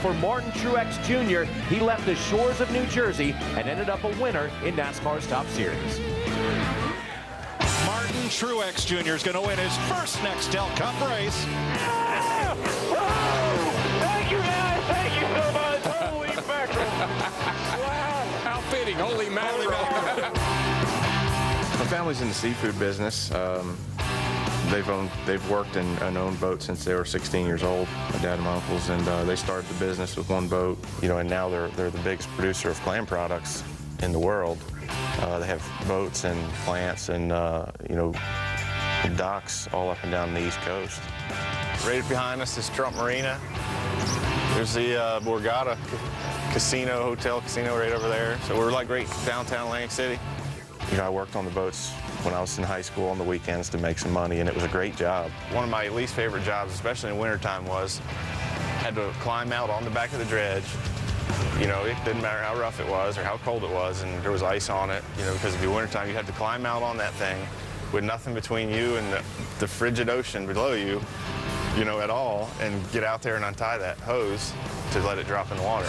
for Martin Truex Jr. He left the shores of New Jersey and ended up a winner in NASCAR's Top Series. Martin Truex Jr. is going to win his first Nextel Cup race. Thank you, guys. Thank you so much. Holy mackerel. Wow. How fitting. Holy mackerel. My family's in the seafood business. They've worked and owned boats since they were 16 years old, my dad and my uncles, and they started the business with one boat, and now they're the biggest producer of clam products in the world. They have boats and plants and, docks all up and down the East Coast. Right behind us is Trump Marina. There's the Borgata Casino right over there. So we're like right downtown Atlantic City. I worked on the boats when I was in high school on the weekends to make some money, and it was a great job. One of my least favorite jobs, especially in wintertime, was had to climb out on the back of the dredge. It didn't matter how rough it was or how cold it was, and there was ice on it, because if it was wintertime, you had to climb out on that thing with nothing between you and the frigid ocean below you, at all, and get out there and untie that hose to let it drop in the water.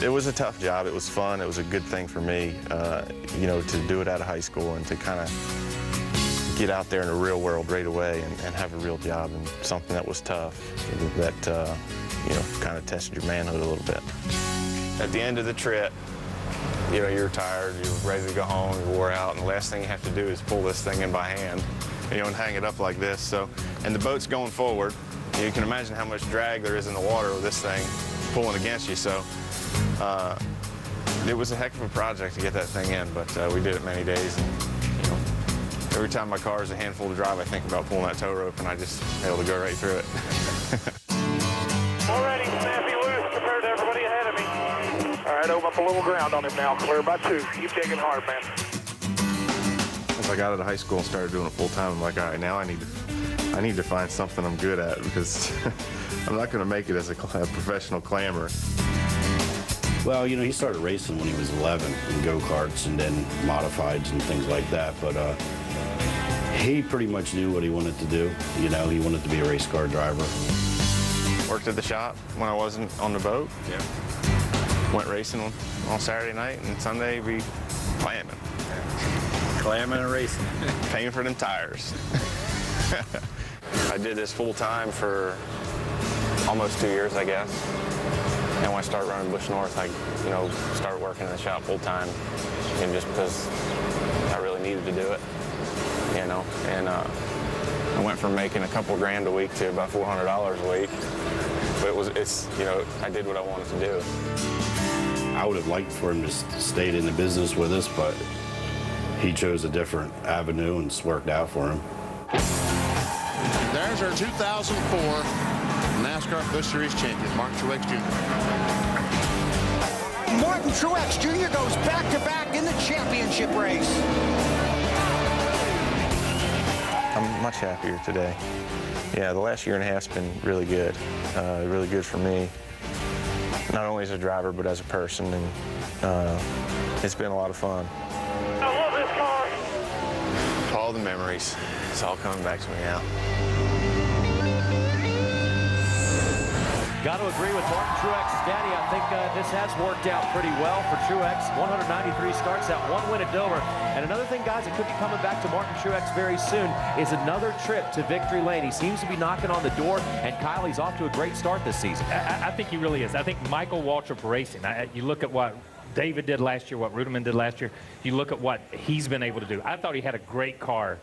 It was a tough job. It was fun. It was a good thing for me, to do it out of high school and to kind of get out there in the real world right away and have a real job and something that was tough, that, kind of tested your manhood a little bit. At the end of the trip, you're tired, you're ready to go home, you're wore out, and the last thing you have to do is pull this thing in by hand, and hang it up like this. So, and the boat's going forward. You can imagine how much drag there is in the water with this thing pulling against you. So, it was a heck of a project to get that thing in, but we did it many days. And, every time my car is a handful to drive, I think about pulling that tow rope, and I just able to go right through it. Already snappy loose compared to everybody ahead of me. All right, open up a little ground on him now. Clear by 2. Keep digging hard, man. As I got out of high school and started doing it full time, I'm like, all right, now I need to find something I'm good at, because I'm not going to make it as a professional clammer. Well, he started racing when he was 11 in go-karts and then modifieds and things like that, but he pretty much knew what he wanted to do. He wanted to be a race car driver. Worked at the shop when I wasn't on the boat. Yeah. Went racing on Saturday night, and Sunday we clamming. Clamming and racing. Paying for them tires. I did this full time for almost 2 years, I guess. And when I started running Busch North, I, started working in the shop full time, and just because I really needed to do it, and I went from making a couple grand a week to about $400 a week. But I did what I wanted to do. I would have liked for him to stay in the business with us, but he chose a different avenue, and it's worked out for him. There's our 2004 NASCAR Busch Series champion, Martin Truex Jr. Martin Truex Jr. goes back-to-back in the championship race. I'm much happier today. Yeah, the last year and a half's been really good. Really good for me, not only as a driver, but as a person, and it's been a lot of fun. I love this car. All the memories, it's all coming back to me now. Got to agree with Martin Truex's daddy. I think this has worked out pretty well for Truex. 193 starts, that one win at Dover. And another thing, guys, that could be coming back to Martin Truex very soon is another trip to victory lane. He seems to be knocking on the door, and Kylie's off to a great start this season. I think he really is. I think Michael Waltrip Racing, you look at what David did last year, what Ruderman did last year, you look at what he's been able to do. I thought he had a great car